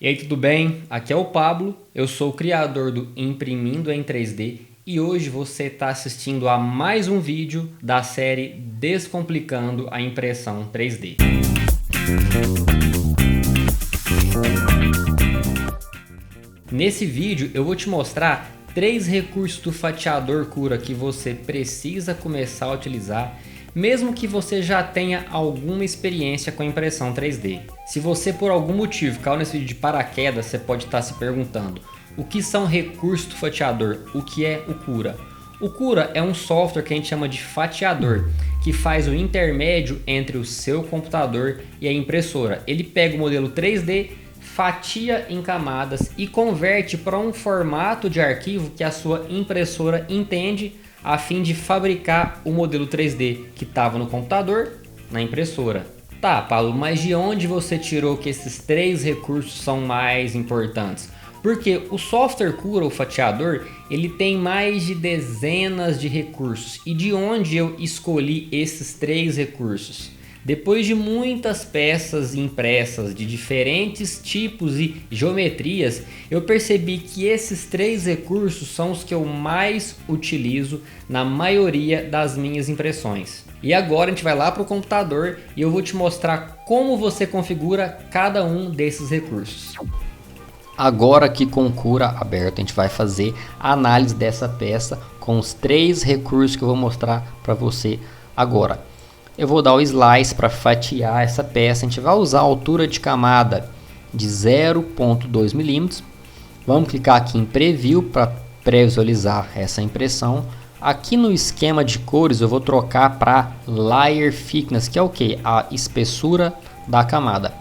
E aí, tudo bem? Aqui é o Pablo, eu sou o criador do Imprimindo em 3D e hoje você está assistindo a mais um vídeo da série Descomplicando a Impressão 3D. Nesse vídeo eu vou te mostrar 3 recursos do fatiador Cura que você precisa começar a utilizar, mesmo que você já tenha alguma experiência com impressão 3D. Se você por algum motivo caiu nesse vídeo de paraquedas, você pode estar se perguntando: o que são recursos do fatiador? O que é o Cura? O Cura é um software que a gente chama de fatiador, que faz o intermédio entre o seu computador e a impressora. Ele pega o modelo 3D, fatia em camadas e converte para um formato de arquivo que a sua impressora entende, a fim de fabricar o modelo 3D que estava no computador na impressora. Tá, Paulo, mas de onde você tirou que esses 3 recursos são mais importantes? Porque o software Cura, o fatiador, ele tem mais de dezenas de recursos. E de onde eu escolhi esses 3 recursos? Depois de muitas peças impressas de diferentes tipos e geometrias, eu percebi que esses 3 recursos são os que eu mais utilizo na maioria das minhas impressões. E agora a gente vai lá para o computador e eu vou te mostrar como você configura cada um desses recursos. Agora aqui com o Cura aberto, a gente vai fazer a análise dessa peça com os 3 recursos que eu vou mostrar para você agora. Eu vou dar o slice para fatiar essa peça. A gente vai usar a altura de camada de 0,2 mm. Vamos clicar aqui em Preview para pré-visualizar essa impressão. Aqui no esquema de cores eu vou trocar para Layer Thickness, que é o que? A espessura da camada.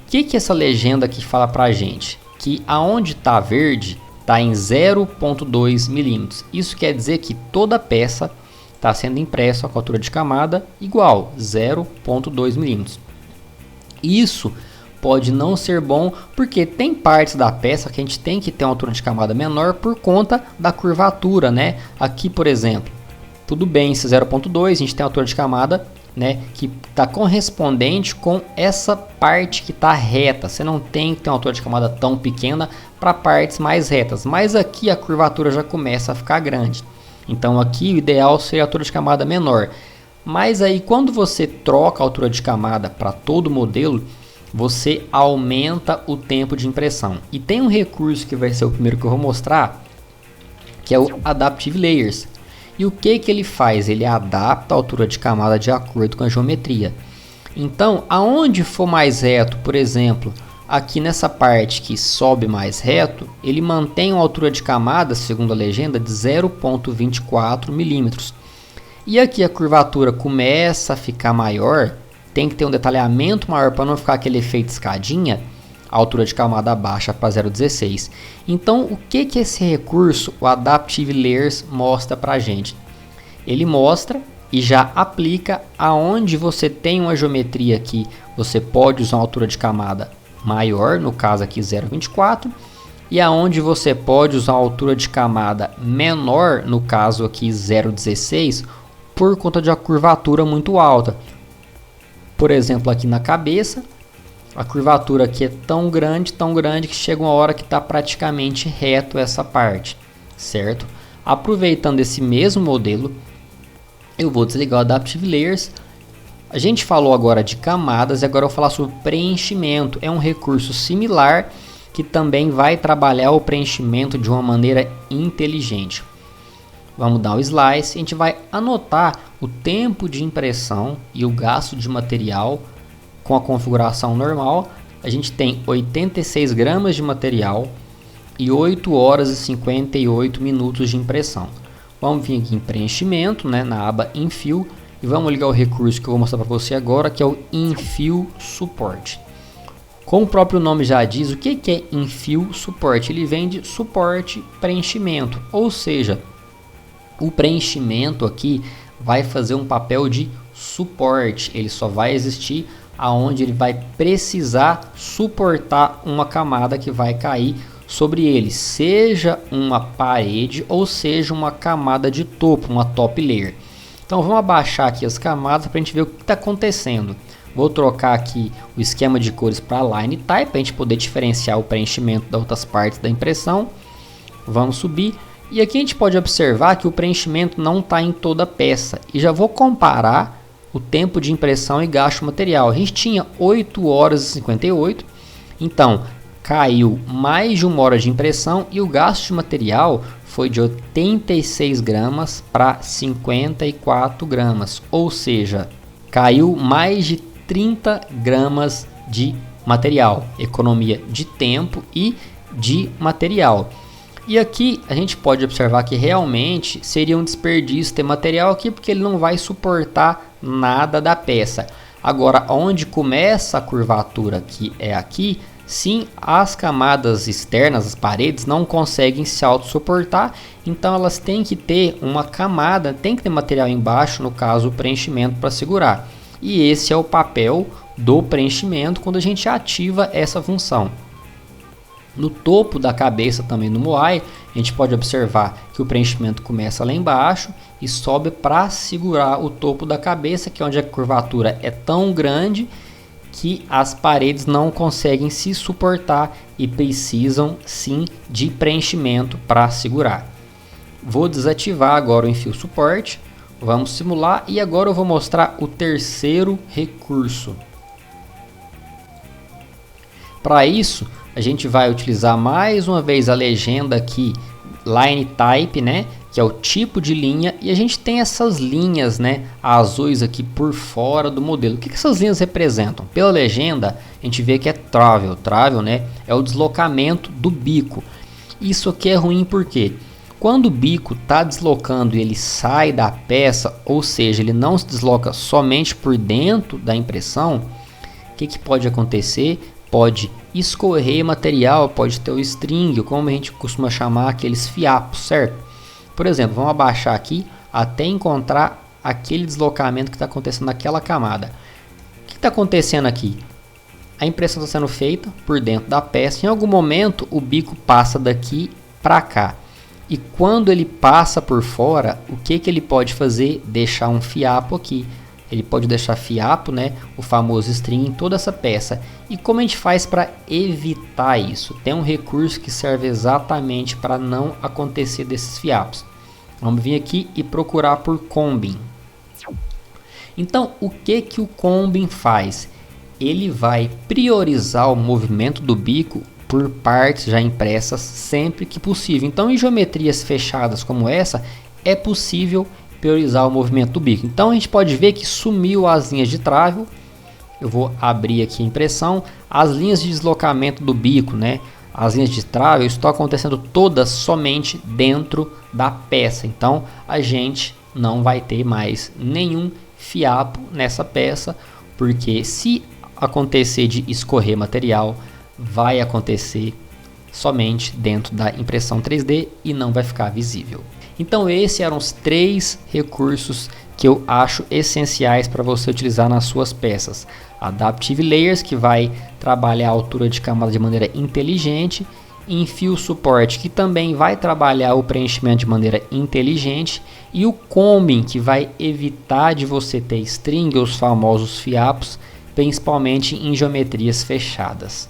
O que essa legenda aqui fala para a gente? Que aonde está verde está em 0,2 mm. Isso quer dizer que toda a peça está sendo impresso com a altura de camada igual 0,2 mm. Isso pode não ser bom porque tem partes da peça que a gente tem que ter uma altura de camada menor por conta da curvatura, né? Aqui, por exemplo, tudo bem, esse 0,2 a gente tem a altura de camada, né, que está correspondente com essa parte que está reta. Você não tem que ter uma altura de camada tão pequena para partes mais retas, mas aqui a curvatura já começa a ficar grande. Então aqui o ideal seria a altura de camada menor. Mas aí quando você troca a altura de camada para todo o modelo, você aumenta o tempo de impressão. E tem um recurso que vai ser o primeiro que eu vou mostrar, que é o Adaptive Layers. E o que ele faz? Ele adapta a altura de camada de acordo com a geometria. Então, aonde for mais reto, por exemplo, aqui nessa parte que sobe mais reto, ele mantém uma altura de camada, segundo a legenda, de 0,24 mm. E aqui a curvatura começa a ficar maior, tem que ter um detalhamento maior para não ficar aquele efeito escadinha, a altura de camada baixa para 0,16. Então, o que esse recurso, o Adaptive Layers, mostra para a gente? Ele mostra e já aplica aonde você tem uma geometria que você pode usar uma altura de camada maior, no caso aqui 0,24, e aonde você pode usar uma altura de camada menor, no caso aqui 0,16, por conta de uma curvatura muito alta. Por exemplo, aqui na cabeça, a curvatura aqui é tão grande que chega uma hora que está praticamente reto essa parte, certo? Aproveitando esse mesmo modelo, eu vou desligar o Adaptive Layers. A gente falou agora de camadas e agora eu vou falar sobre preenchimento. É um recurso similar que também vai trabalhar o preenchimento de uma maneira inteligente. Vamos dar o slice, a gente vai anotar o tempo de impressão e o gasto de material. Com a configuração normal, a gente tem 86 gramas de material e 8 horas e 58 minutos de impressão. Vamos vir aqui em preenchimento, né, na aba Infill, e vamos ligar o recurso que eu vou mostrar para você agora, que é o Infill Support. Como o próprio nome já diz, o que é Infill Support? Ele vem de suporte preenchimento, ou seja, o preenchimento aqui vai fazer um papel de suporte, ele só vai existir aonde ele vai precisar suportar uma camada que vai cair sobre ele, seja uma parede ou seja uma camada de topo, uma top layer. Então vamos abaixar aqui as camadas para a gente ver o que está acontecendo. Vou trocar aqui o esquema de cores para Line Type, para a gente poder diferenciar o preenchimento das outras partes da impressão. Vamos subir. E aqui a gente pode observar que o preenchimento não está em toda a peça. E já vou comparar o tempo de impressão e gasto de material. A gente tinha 8 horas e 58. Então, caiu mais de 1 hora de impressão e o gasto de material foi de 86 gramas para 54 gramas. Ou seja, caiu mais de 30 gramas de material. Economia de tempo e de material. E aqui a gente pode observar que realmente seria um desperdício ter material aqui, porque ele não vai suportar nada da peça. Agora, onde começa a curvatura, que é aqui, sim, as camadas externas, as paredes, não conseguem se auto-suportar, então elas têm que ter uma camada, tem que ter material embaixo, no caso o preenchimento, para segurar. E esse é o papel do preenchimento quando a gente ativa essa função. No topo da cabeça também do Moai, a gente pode observar que o preenchimento começa lá embaixo e sobe para segurar o topo da cabeça, que é onde a curvatura é tão grande que as paredes não conseguem se suportar e precisam sim de preenchimento para segurar. Vou desativar agora o enfio suporte, vamos simular e agora eu vou mostrar o terceiro recurso. Para isso, a gente vai utilizar mais uma vez a legenda aqui, Line Type, né? Que é o tipo de linha, e a gente tem essas linhas, né, azuis aqui por fora do modelo. O que essas linhas representam? Pela legenda, a gente vê que é travel. Travel, né, é o deslocamento do bico. Isso aqui é ruim porque quando o bico está deslocando e ele sai da peça, ou seja, ele não se desloca somente por dentro da impressão, o que pode acontecer? Pode escorrer material, pode ter o string, como a gente costuma chamar aqueles fiapos, certo? Por exemplo, vamos abaixar aqui até encontrar aquele deslocamento que está acontecendo naquela camada. O que está acontecendo aqui? A impressão está sendo feita por dentro da peça. Em algum momento o bico passa daqui para cá. E quando ele passa por fora, o que ele pode fazer? Deixar um fiapo aqui. Ele pode deixar fiapo, né, o famoso string, em toda essa peça. E como a gente faz para evitar isso? Tem um recurso que serve exatamente para não acontecer desses fiapos. Vamos vir aqui e procurar por combing. Então, o que o combing faz? Ele vai priorizar o movimento do bico por partes já impressas sempre que possível. Então, em geometrias fechadas como essa, é possível priorizar o movimento do bico. Então a gente pode ver que sumiu as linhas de travel. Eu vou abrir aqui a impressão. As linhas de deslocamento do bico, né? As linhas de travel estão acontecendo todas somente dentro da peça. Então a gente não vai ter mais nenhum fiapo nessa peça, porque se acontecer de escorrer material, vai acontecer somente dentro da impressão 3D e não vai ficar visível. Então esses eram os 3 recursos que eu acho essenciais para você utilizar nas suas peças. Adaptive Layers, que vai trabalhar a altura de camada de maneira inteligente. Enfio Suporte, que também vai trabalhar o preenchimento de maneira inteligente. E o Combing, que vai evitar de você ter string, os famosos fiapos, principalmente em geometrias fechadas.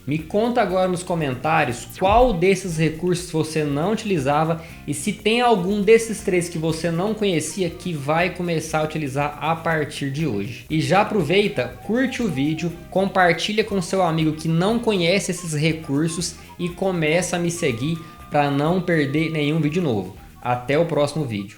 Me conta agora nos comentários qual desses recursos você não utilizava e se tem algum desses 3 que você não conhecia que vai começar a utilizar a partir de hoje. E já aproveita, curte o vídeo, compartilha com seu amigo que não conhece esses recursos e começa a me seguir para não perder nenhum vídeo novo. Até o próximo vídeo.